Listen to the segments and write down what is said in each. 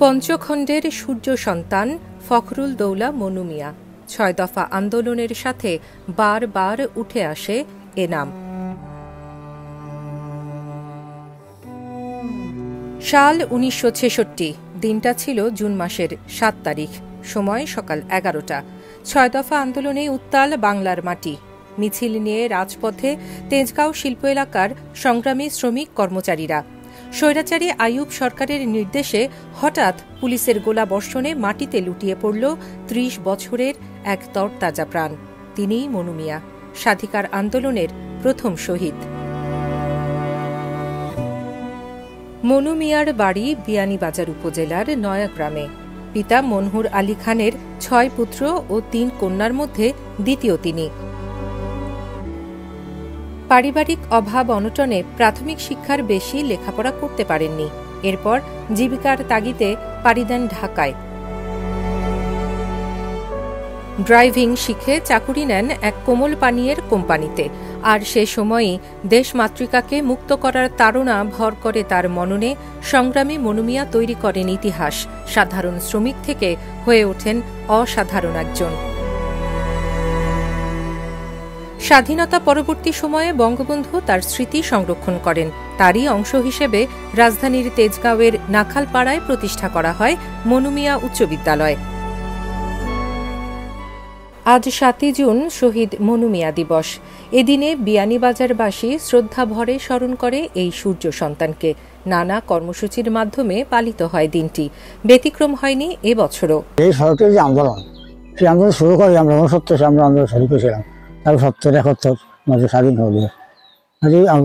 পঞ্চখণ্ডের সূর্য সন্তান ফখরুল দৌলা মনু মিয়া ৬ দফা আন্দোলনের সাথে বারবার উঠে আসে এ নাম। সাল ১৯৬৬, দিনটা ছিল জুন মাসের ৭ তারিখ, সময় সকাল ১১টা। ৬ দফা আন্দোলনে উত্তাল বাংলার মাটি। মিছিল নিয়ে রাজপথে তেজগাঁও শিল্প এলাকার সংগ্রামী শ্রমিক কর্মচারীরা। স্বৈরাচারী আইয়ুব সরকারের নির্দেশে হঠাৎ পুলিশের গোলাবর্ষণে মাটিতে লুটিয়ে পড়ল ৩০ বছরের এক তরতাজা প্রাণ। তিনিই মনু মিয়া, স্বাধিকার আন্দোলনের প্রথম শহীদ। মনু মিয়ার বাড়ি বিয়ানীবাজার উপজেলার নয়াগ্রামে। পিতা মনহুর আলী খানের ৬ পুত্র ও ৩ কন্যার মধ্যে দ্বিতীয় তিনি। পারিবারিক অভাব অনটনে প্রাথমিক শিক্ষার বেশি লেখাপড়া করতে পারেননি। এরপর জীবিকার তাগিদে পাড়ি দেন ঢাকায়। ড্রাইভিং শিখে চাকুরি নেন এক কোমল পানীয়ের কোম্পানিতে। আর সে সময়ই দেশমাতৃকাকে মুক্ত করার তাড়না ভর করে তার মননে। সংগ্রামী মনু মিয়া তৈরি করেন ইতিহাস। সাধারণ শ্রমিক থেকে হয়ে ওঠেন অসাধারণ একজন। স্বাধীনতা পরবর্তী সময়ে বঙ্গবন্ধু তার স্মৃতি সংরক্ষণ করেন। তারই অংশ হিসেবে রাজধানীর তেজগাঁওয়ের নাখালপাড়ায় প্রতিষ্ঠা করা হয় মনু মিয়া উচ্চ বিদ্যালয়। আজ ৭ই জুন শহীদ মনু মিয়া দিবস। এদিনে বিয়ানীবাজারবাসী শ্রদ্ধাভরে স্মরণ করে এই সূর্য সন্তানকে। নানা কর্মসূচির মাধ্যমে পালিত হয় দিনটি। ব্যতিক্রম হয়নি এবছরও। এই সরকারি যে আন্দোলন, সেই আন্দোলন শুরু করি আমরা ৬৯ আমরা আন্দোলন শুরু করেছিলাম। তারপর ৭০-৭১ আমাদের স্বাধীন হলো।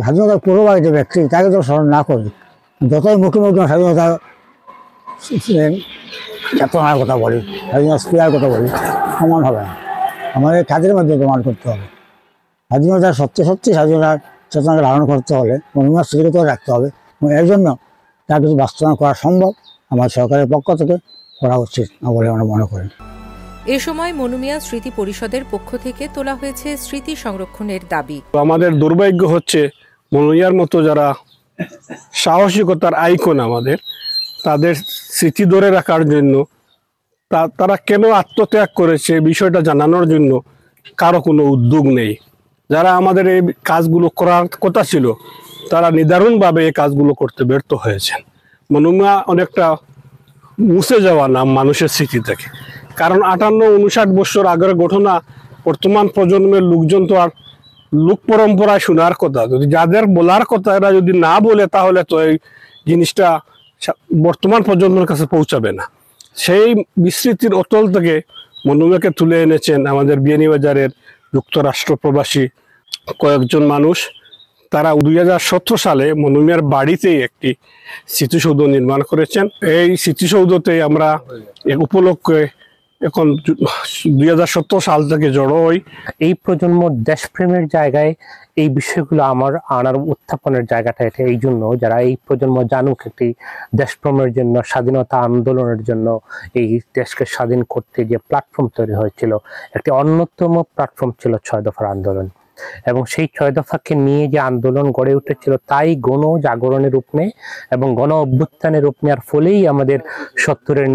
স্বাধীনতার পূর্ববাদী যে ব্যক্তি, তাকে তো স্মরণ না করি, যতই মুখে মুখে স্বাধীনতা চেতনার কথা বলি, স্বাধীনতা স্ত্রীর কথা বলি, সমান হবে না। আমাদের কাজের মধ্যে প্রমাণ করতে হবে। স্বাধীনতা সত্যি স্বাধীনতার চেতনাকে ধারণ করতে হলে মনোভাব স্বীকৃত রাখতে হবে, এবং এর জন্য তা কিছু বাস্তবায়ন করা সম্ভব আমার সরকারের পক্ষ থেকে করা উচিত না বলে আমরা মনে করি। এ সময় মনু মিয়া স্মৃতি পরিষদের পক্ষ থেকে তোলা হয়েছে স্মৃতি সংরক্ষণের দাবি। আমাদের দুর্ভাগ্য হচ্ছে মনু মিয়ার মতো যারা সাহসিকতার আইকন আমাদের, তাদের স্মৃতি ধরে রাখার জন্য তারা কেন আত্মত্যাগ করেছে বিষয়টা জানানোর জন্য কারো কোনো উদ্যোগ নেই। যারা আমাদের এই কাজগুলো করার কথা ছিল, তারা নিদারুণভাবে এই কাজগুলো করতে ব্যর্থ হয়েছেন। মনু মিয়া অনেকটা মুছে যাওয়া নাম মানুষের স্মৃতি থেকে। কারণ ৫৮-৫৯ বছর আগের ঘটনা বর্তমান প্রজন্মের লোকজন তো আর লোক পরম্পরায় শোনার কথা, যদি যাদের বলার কথা এরা যদি না বলে, তাহলে তো এই জিনিসটা বর্তমান প্রজন্মের কাছে পৌঁছাবে না। সেই বিস্মৃতির অতল থেকে মনু মিয়াকে তুলে এনেছেন আমাদের বিয়ানীবাজারের যুক্তরাষ্ট্র প্রবাসী কয়েকজন মানুষ। তারা ২০১৭ সালে মনু মিয়ার বাড়িতেই একটি স্মৃতিসৌধ নির্মাণ করেছেন। এই স্মৃতিসৌধতে আমরা এক উপলক্ষে এখন ২০১৭ সাল থেকে জড়ো হই। এই প্রজন্ম দেশপ্রেমের জায়গায় এই বিষয়গুলো আনার উত্থাপনের জায়গাটা এটা এই জন্য, যারা এই প্রজন্ম জানুক একটি দেশপ্রেমের জন্য, স্বাধীনতা আন্দোলনের জন্য এই দেশকে স্বাধীন করতে যে প্ল্যাটফর্ম তৈরি হয়েছিল, একটি অন্যতম প্ল্যাটফর্ম ছিল ৬ দফার আন্দোলন। এবং সেই ৬ দফাকে নিয়ে যে আন্দোলন গড়ে উঠেছিল, তাই গণ জাগরণের রূপ নেয় এবং গণ অভ্যুত্থানের রূপ নেওয়ার ফলেই আমাদের ৭০-এর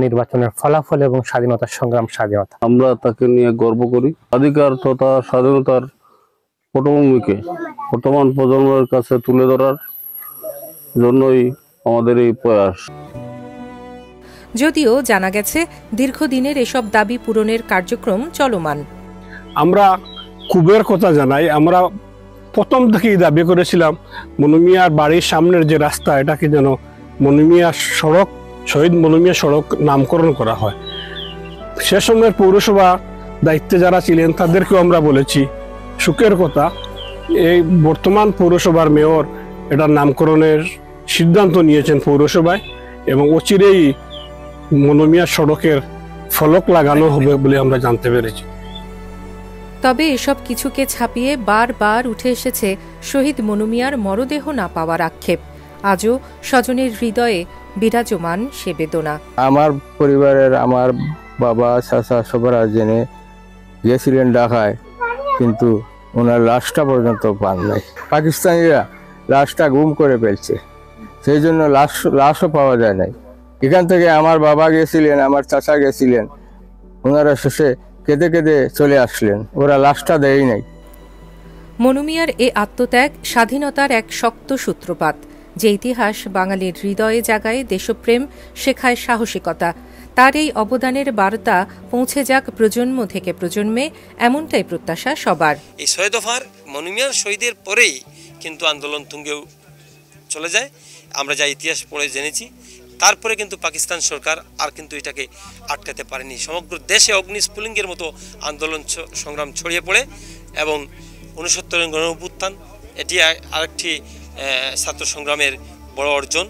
নির্বাচনের ফলাফল এবং স্বাধীনতার সংগ্রাম, স্বাধীনতা। আমরা তাকে নিয়ে গর্ব করি। অধিকার তথা স্বাধীনতার পটভূমিকে বর্তমান প্রজন্মের কাছে তুলে ধরার জন্যই আমাদের এই প্রয়াস। যদিও জানা গেছে দীর্ঘদিনের এসব দাবি পূরণের কার্যক্রম চলমান। আমরা ক্ষোভের কথা জানাই। আমরা প্রথম থেকেই দাবি করেছিলাম মনু মিয়ার বাড়ির সামনের যে রাস্তা, এটাকে যেন মনু মিয়া সড়ক, শহীদ মনু মিয়া সড়ক নামকরণ করা হয়। সে সময়ের পৌরসভা দায়িত্বে যারা ছিলেন তাদেরকেও আমরা বলেছি। সুখের কথা, এই বর্তমান পৌরসভার মেয়র এটার নামকরণের সিদ্ধান্ত নিয়েছেন পৌরসভায়, এবং অচিরেই মনু মিয়া সড়কের ফলক লাগানো হবে বলে আমরা জানতে পেরেছি। তবে এসব কিছুকে ছাপিয়ে বারবার উঠে এসেছে শহীদ মনু মিয়ার মরদেহ না পাওয়ার আক্ষেপ। আজও স্বজনের হৃদয়ে বিরাজমান সে বেদনা। আমার পরিবারের, আমার বাবা, চাচা সবার জেনে গিয়েছিলেন ঢাকায়, কিন্তু ওনার লাশটা পর্যন্ত পান নাই। পাকিস্তানিরা লাশটা গুম করে ফেলছে, সেই জন্য লাশও পাওয়া যায় নাই। এখান থেকে আমার বাবা গেছিলেন, আমার চাচা গেছিলেন, ওনারা শেষে কেঁদে কেঁদে চলে আসলেন, ওরা লাশটা দেয় নাই। মনু মিয়ার এ আত্মত্যাগ স্বাধীনতার এক শক্ত সূত্রপাত, যে ইতিহাস বাঙালির হৃদয়ে জাগায় দেশপ্রেম, শেখায় সাহসিকতা। তার এই অবদানের বার্তা পৌঁছে যাক প্রজন্ম থেকে প্রজন্মে, এমনটাই প্রত্যাশা সবার। এই ৬ দফার মনু মিয়ার শহীদের পরেই কিন্তু আন্দোলন তুঙ্গেও চলে যায়, আমরা যা ইতিহাস পড়ে জেনেছি। তারপরে কিন্তু পাকিস্তান সরকার আর কিন্তু এটাকে আটকাতে পারেনি। সমগ্র দেশে অগ্নিস্ফুলিঙ্গের মতো আন্দোলন সংগ্রাম ছড়িয়ে পড়ে এবং ৬৯ গণঅভ্যুত্থান, এটি আরেকটি ছাত্র সংগ্রামের বড় অর্জন।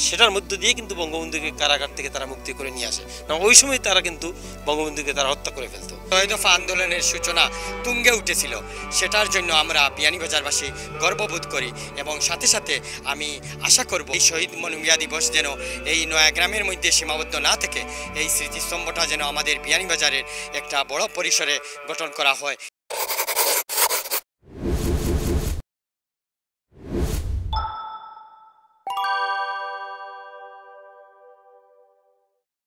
সেটার মধ্য দিয়ে কিন্তু বঙ্গবন্ধুকে কারাগার থেকে তারা মুক্তি করে নিয়ে আসে। ওই সময় তারা কিন্তু বঙ্গবন্ধুকে তারা হত্যা করে ফেলতো। ৬ দফা আন্দোলনের সূচনা তুঙ্গে উঠেছিল, সেটার জন্য আমরা বিয়ানীবাজারবাসী গর্ববোধ করি এবং সাথে সাথে আমি আশা করব এই শহীদ মনু মিয়া দিবস যেন এই নয়াগ্রামের মধ্যে সীমাবদ্ধ না থেকে এই স্মৃতিস্তম্ভটা যেন আমাদের বিয়ানীবাজারের একটা বড় পরিসরে গঠন করা হয়।